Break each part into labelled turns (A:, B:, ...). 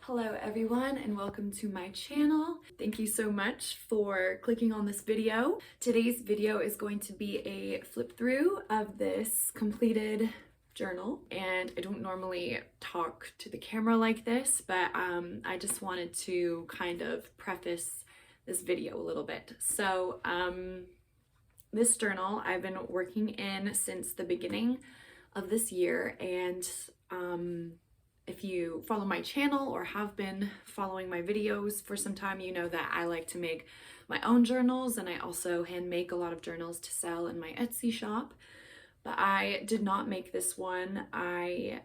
A: Hello everyone and welcome to my channel. Thank you so much for clicking on this video. Today's video is going to be a flip through of this completed journal, and I don't normally talk to the camera like this, but I just wanted to kind of preface this video a little bit. So this journal I've been working in since the beginning of this year, and if you follow my channel or have been following my videos for some time, you know that I like to make my own journals, and I also hand make a lot of journals to sell in my Etsy shop. But I did not make this one. I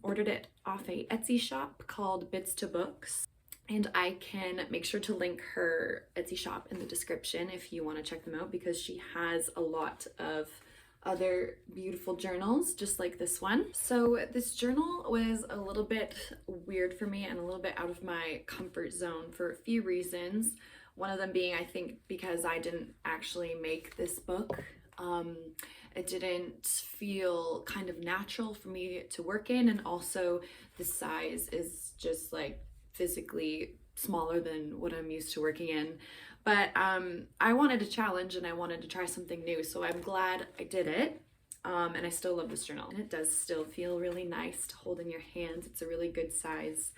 A: ordered it off a Etsy shop called Bits to Books, and I can make sure to link her Etsy shop in the description if you want to check them out, because she has a lot of other beautiful journals just like this one. So this journal was a little bit weird for me and a little bit out of my comfort zone for a few reasons. One of them being, I think, because I didn't actually make this book. It didn't feel kind of natural for me to work in, and also the size is just like physically smaller than what I'm used to working in. But I wanted a challenge and I wanted to try something new, so I'm glad I did it. And I still love this journal. And it does still feel really nice to hold in your hands. It's a really good size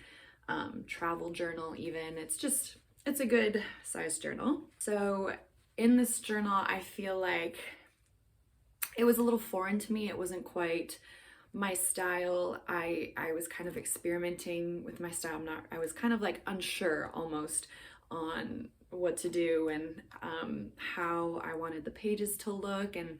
A: travel journal even. It's a good size journal. So in this journal, I feel like it was a little foreign to me. It wasn't quite my style. I was kind of experimenting with my style. I was kind of like unsure almost on what to do and how I wanted the pages to look. And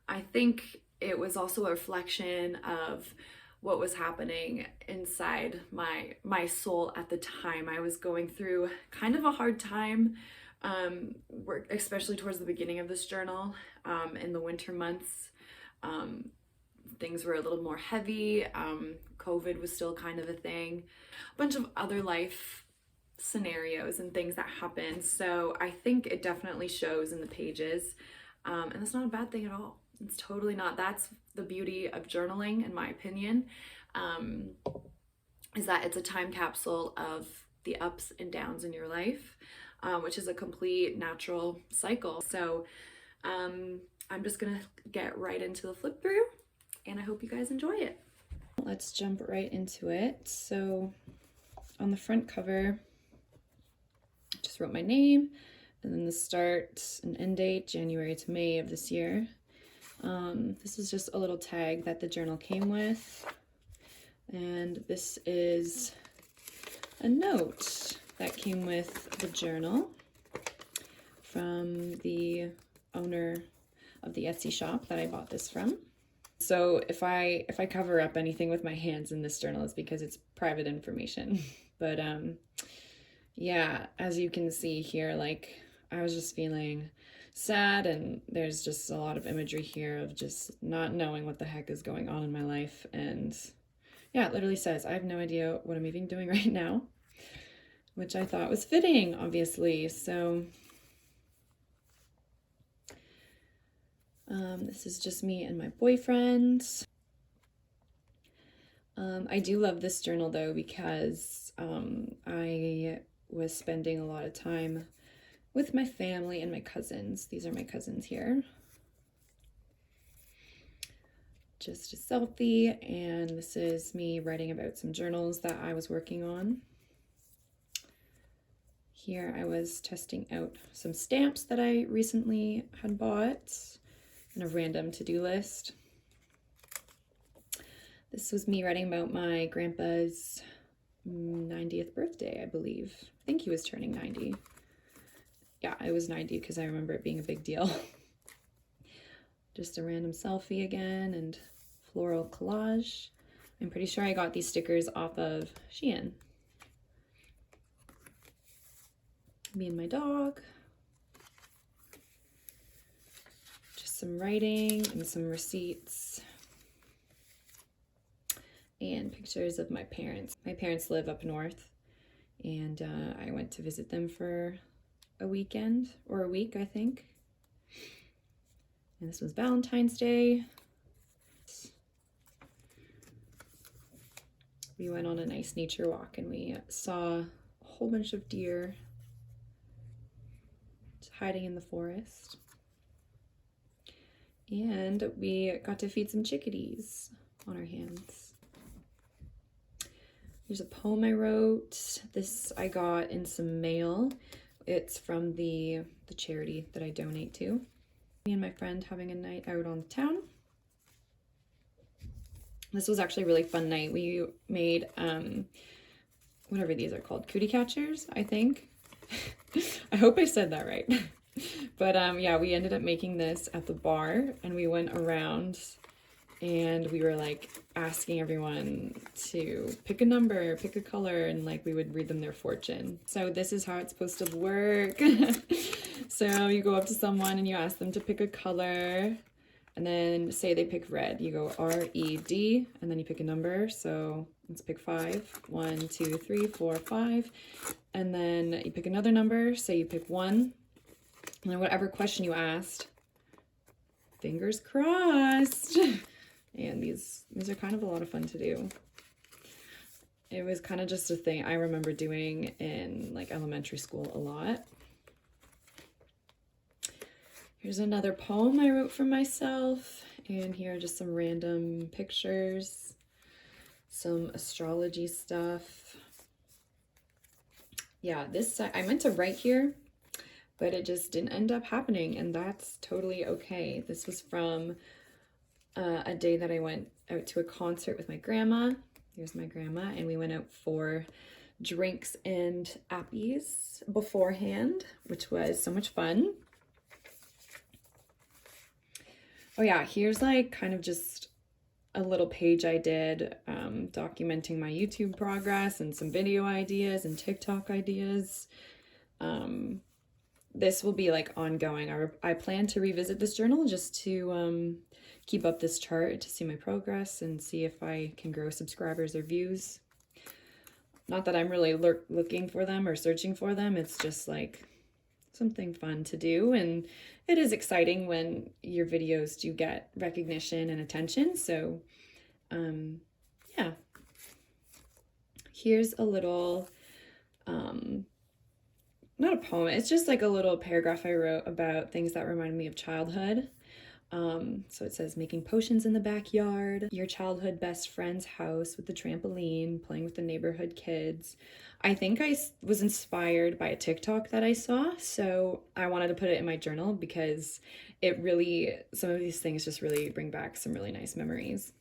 A: I think it was also a reflection of what was happening inside my soul at the time. I was going through kind of a hard time, especially towards the beginning of this journal. In the winter months, things were a little more heavy. COVID was still kind of a thing. A bunch of other life scenarios and things that happen. So I think it definitely shows in the pages. And that's not a bad thing at all. It's totally not. That's the beauty of journaling, in my opinion, is that it's a time capsule of the ups and downs in your life, which is a complete natural cycle. So I'm just gonna get right into the flip through, and I hope you guys enjoy it. Let's jump right into it. So on the front cover, just wrote my name and then the start and end date, January to May of this year. This is just a little tag that the journal came with, and this is a note that came with the journal from the owner of the Etsy shop that I bought this from. So if I cover up anything with my hands in this journal, it's because it's private information. But yeah, as you can see here, like I was just feeling sad, and there's just a lot of imagery here of just not knowing what the heck is going on in my life. And yeah, it literally says, I have no idea what I'm even doing right now, which I thought was fitting, obviously. So this is just me and my boyfriend. I do love this journal though, because I was spending a lot of time with my family and my cousins. These are my cousins here. Just a selfie, and this is me writing about some journals that I was working on. Here I was testing out some stamps that I recently had bought and a random to-do list. This was me writing about my grandpa's 90th birthday, I believe. I think he was turning 90. Yeah, it was 90 because I remember it being a big deal. Just a random selfie again, and floral collage. I'm pretty sure I got these stickers off of Shein. Me and my dog. Just some writing and some receipts. And pictures of my parents. My parents live up north, and I went to visit them for a weekend, or a week, I think. And this was Valentine's Day. We went on a nice nature walk and we saw a whole bunch of deer hiding in the forest. And we got to feed some chickadees on our hands. Here's a poem I wrote. This I got in some mail. It's from the charity that I donate to. Me and my friend having a night out on the town. This was actually a really fun night. We made, whatever these are called, cootie catchers, I think. I hope I said that right. But yeah, we ended up making this at the bar and we went around and we were like asking everyone to pick a number, pick a color, and like we would read them their fortune. So this is how it's supposed to work. So you go up to someone and you ask them to pick a color, and then say they pick red. You go R-E-D, and then you pick a number. So let's pick 5. 1, 2, 3, 4, 5. And then you pick another number, say you pick 1. And then whatever question you asked, fingers crossed. And these are kind of a lot of fun to do. It was kind of just a thing I remember doing in like elementary school a lot. Here's another poem I wrote for myself. And here are just some random pictures, some astrology stuff. Yeah, this I meant to write here, but it just didn't end up happening, and that's totally okay. This was from a day that I went out to a concert with my grandma. Here's my grandma, and we went out for drinks and appies beforehand, which was so much fun. Oh yeah, here's like kind of just a little page I did documenting my YouTube progress and some video ideas and TikTok ideas. This will be like ongoing. I plan to revisit this journal just to keep up this chart to see my progress and see if I can grow subscribers or views. Not that I'm really looking for them or searching for them. It's just like something fun to do, and it is exciting when your videos do get recognition and attention. So yeah, here's a little not a poem, it's just like a little paragraph I wrote about things that remind me of childhood. So it says, making potions in the backyard, your childhood best friend's house with the trampoline, playing with the neighborhood kids. I think I was inspired by a TikTok that I saw, so I wanted to put it in my journal because it really, some of these things just really bring back some really nice memories.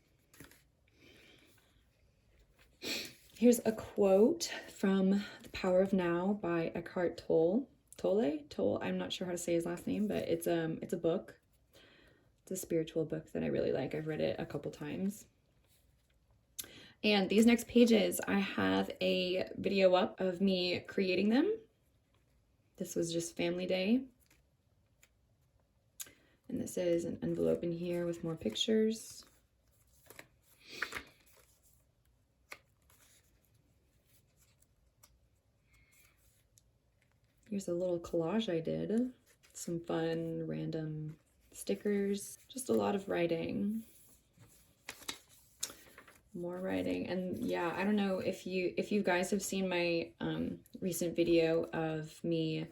A: Here's a quote from The Power of Now by Eckhart Tolle. I'm not sure how to say his last name, but it's a book. It's a spiritual book that I really like. I've read it a couple times. And these next pages, I have a video up of me creating them. This was just family day. And this is an envelope in here with more pictures. Here's a little collage I did. Some fun, random stickers. Just a lot of writing. More writing. And yeah, I don't know if you guys have seen my recent video of me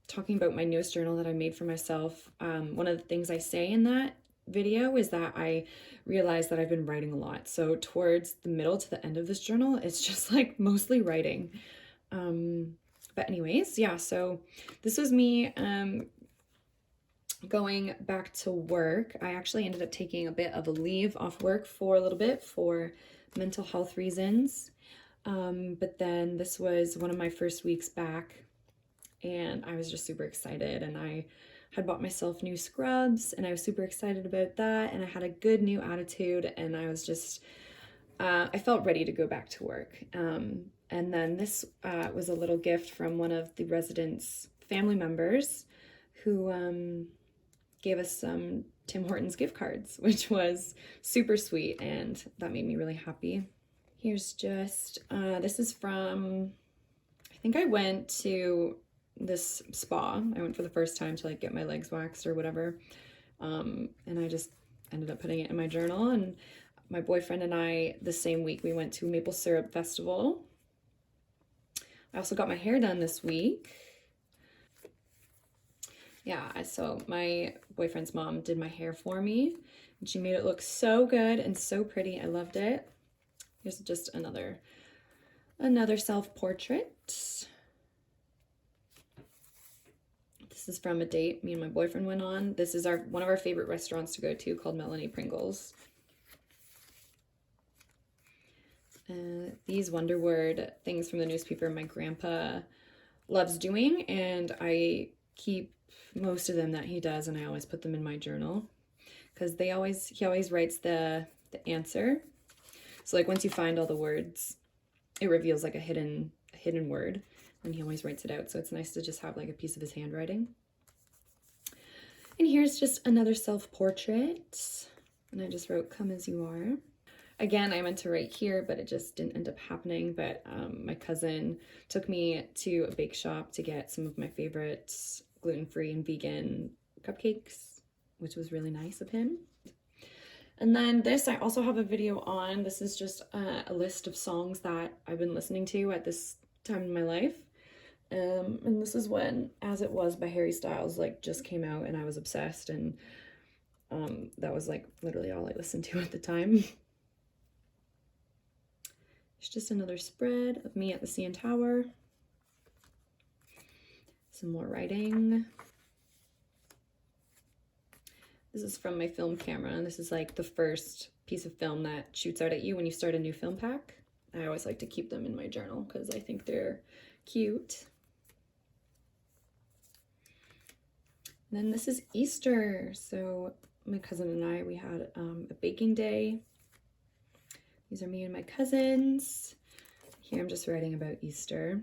A: talking about my newest journal that I made for myself. One of the things I say in that video is that I realized that I've been writing a lot. So towards the middle to the end of this journal, it's just like mostly writing. But anyways, yeah, so this was me going back to work. I actually ended up taking a bit of a leave off work for a little bit for mental health reasons. But then this was one of my first weeks back, and I was just super excited, and I had bought myself new scrubs, and I was super excited about that, and I had a good new attitude, and I was just, I felt ready to go back to work. And then this was a little gift from one of the residents' family members who gave us some Tim Hortons gift cards, which was super sweet, and that made me really happy. Here's just, this is from, I think I went to this spa. I went for the first time to like get my legs waxed or whatever. And I just ended up putting it in my journal, and my boyfriend and I, the same week, we went to a maple syrup festival. I also got my hair done this week. Yeah, so my boyfriend's mom did my hair for me, and she made it look so good and so pretty. I loved it. Here's just another self-portrait. This is from a date me and my boyfriend went on. This is one of our favorite restaurants to go to, called Melanie Pringle's. These Wonder Word things from the newspaper my grandpa loves doing, and I keep most of them that he does, and I always put them in my journal because he always writes the answer. So like once you find all the words, it reveals like a hidden word, and he always writes it out. So it's nice to just have like a piece of his handwriting. And here's just another self-portrait, and I just wrote, "Come as you are." Again, I meant to write here, but it just didn't end up happening. But my cousin took me to a bake shop to get some of my favorite gluten-free and vegan cupcakes, which was really nice of him. And then this, I also have a video on. This is just a list of songs that I've been listening to at this time in my life. And this is when As It Was by Harry Styles like just came out, and I was obsessed, and that was like literally all I listened to at the time. It's just another spread of me at the CN Tower. Some more writing. This is from my film camera, and this is like the first piece of film that shoots out at you when you start a new film pack. I always like to keep them in my journal because I think they're cute. And then this is Easter. So my cousin and I, we had a baking day. These are me and my cousins. Here I'm just writing about Easter.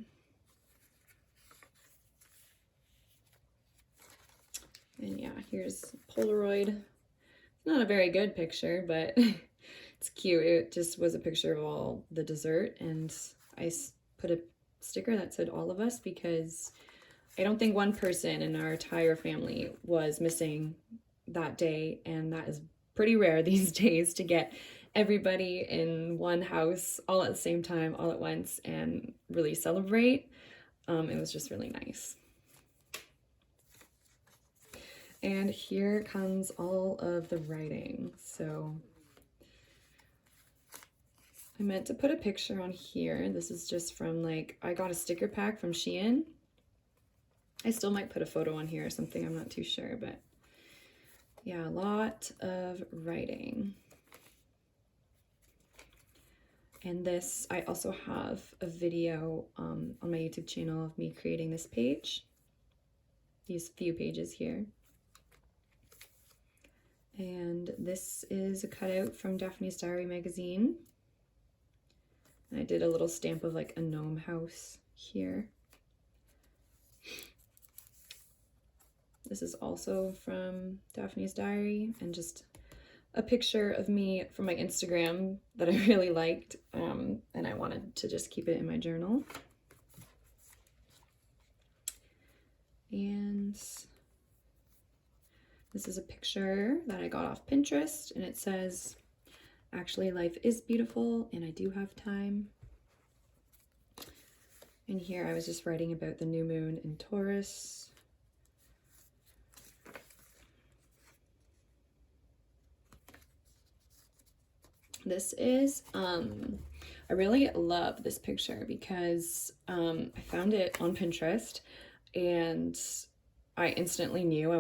A: And yeah, here's Polaroid. It's not a very good picture, but it's cute. It just was a picture of all the dessert, and I put a sticker that said all of us because I don't think one person in our entire family was missing that day, and that is pretty rare these days to get everybody in one house all at the same time, all at once, and really celebrate. It was just really nice. And here comes all of the writing. So I meant to put a picture on here. This is just from like, I got a sticker pack from Shein. I still might put a photo on here or something, I'm not too sure, but yeah, a lot of writing. And this, I also have a video on my YouTube channel of me creating this page. These few pages here. And this is a cutout from Daphne's Diary magazine. And I did a little stamp of like a gnome house here. This is also from Daphne's Diary, and just a picture of me from my Instagram that I really liked, and I wanted to just keep it in my journal. And this is a picture that I got off Pinterest, and it says, "Actually, life is beautiful and I do have time." And here I was just writing about the new moon in Taurus. This is, I really love this picture because I found it on Pinterest, and I instantly knew I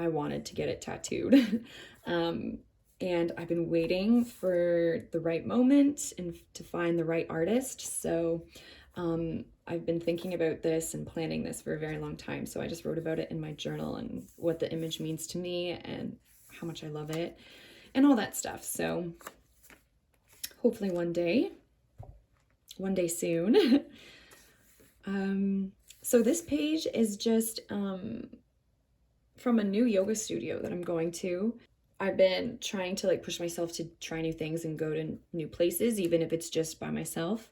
A: wanted to get it tattooed. And I've been waiting for the right moment and to find the right artist. So I've been thinking about this and planning this for a very long time. So I just wrote about it in my journal and what the image means to me and how much I love it and all that stuff. So hopefully one day soon. So this page is just from a new yoga studio that I'm going to. I've been trying to like push myself to try new things and go to new places, even if it's just by myself.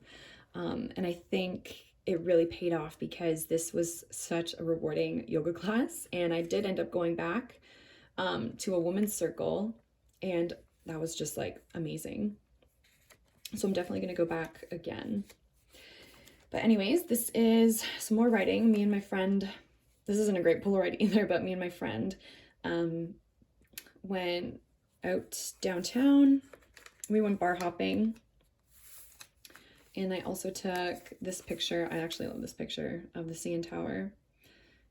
A: And I think it really paid off because this was such a rewarding yoga class. And I did end up going back to a women's circle, and that was just like amazing. So I'm definitely gonna go back again. But anyways, this is some more writing. Me and my friend, this isn't a great Polaroid either, but me and my friend went out downtown. We went bar hopping. And I also took this picture. I actually love this picture of the CN Tower.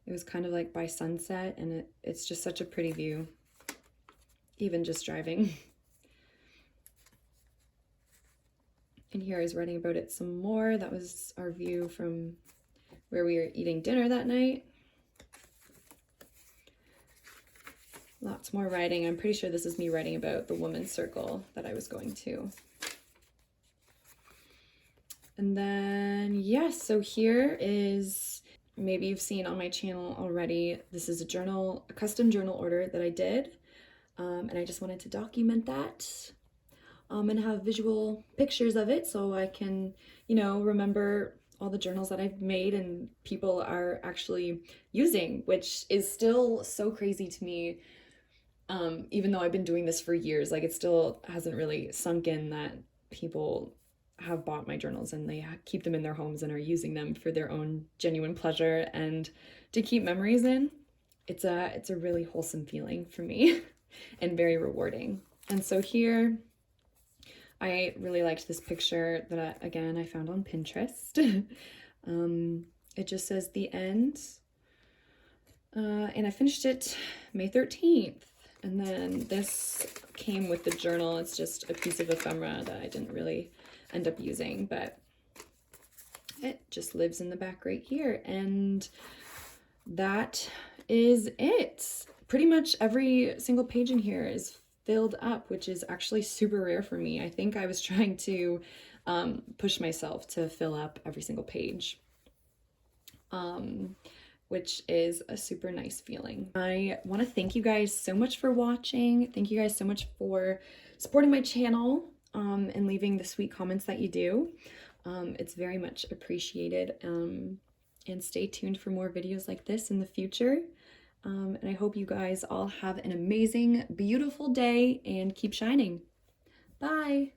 A: It was kind of like by sunset, and it's just such a pretty view, even just driving. And here I was writing about it some more. That was our view from where we were eating dinner that night. Lots more writing. I'm pretty sure this is me writing about the women's circle that I was going to. And then, yes, so here is, maybe you've seen on my channel already, this is a custom journal order that I did. And I just wanted to document that and have visual pictures of it so I can, you know, remember all the journals that I've made and people are actually using, which is still so crazy to me. Even though I've been doing this for years, like it still hasn't really sunk in that people have bought my journals and they keep them in their homes and are using them for their own genuine pleasure and to keep memories in. It's a really wholesome feeling for me and very rewarding. And so here, I really liked this picture that again I found on Pinterest. It just says the end, and I finished it May 13th. And then this came with the journal. It's just a piece of ephemera that I didn't really end up using, but it just lives in the back right here. And that is it. Pretty much every single page in here is filled up, which is actually super rare for me. I think I was trying to push myself to fill up every single page, which is a super nice feeling. I want to thank you guys so much for watching. Thank you guys so much for supporting my channel and leaving the sweet comments that you do. It's very much appreciated. And stay tuned for more videos like this in the future. And I hope you guys all have an amazing, beautiful day and keep shining. Bye.